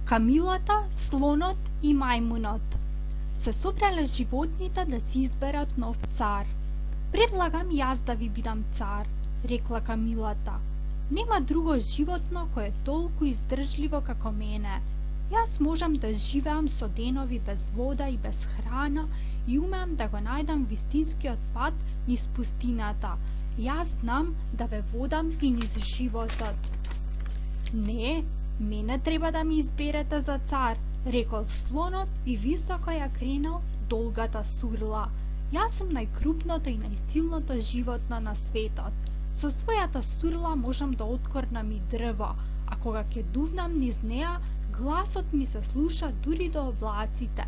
Камилата, слонот и мајмунот. Се собрале животните да си изберат нов цар. Предлагам јас да ви бидам цар, рекла Камилата. Нема друго животно кое е толку издржливо како мене. Јас можам да живеам со денови без вода и без храна и умеам да го најдам вистинскиот пат низ пустината. Јас знам да ве водам и низ животот. Не, мене треба да ми изберете за цар, рекол слонот и високо ја кренал долгата сурла. Јас сум најкрупното и најсилното животно на светот. Со својата сурла можам да откорнам и дрво, а кога ќе дувнам низ неа, гласот ми се слуша дури до облаците.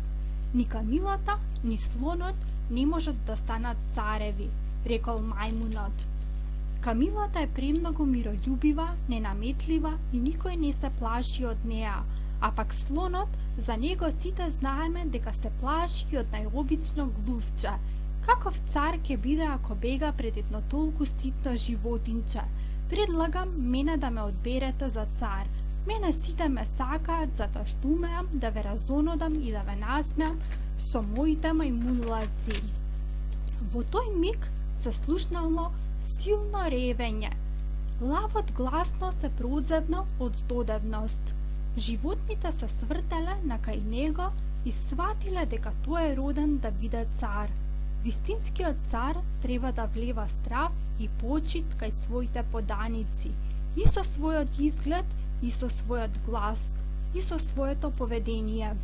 Ни Камилата, ни слонот не можат да станат цареви, рекол мајмунот. Камилата е премногу мирољубива, ненаметлива и никој не се плаши од неа, а пак слонот, за него сите знаеме дека се плаши од најобично глувче. Каков цар ќе биде ако бега пред едно толку ситно животинче? Предлагам мене да ме одберете за цар. Мене сите ме сакаат затоа што умеам да ве разонодам и да ве насмеам со моите мајмунлаци. Во тој миг се слушнало силно ревење. Лавот гласно се продзевнал од здодевност. Животните се свртеле на кај него и сватиле дека тој е роден да биде цар. Вистинскиот цар треба да влева страв и почит кај своите поданици, и со својот изглед, и со својот глас, и со своето поведение.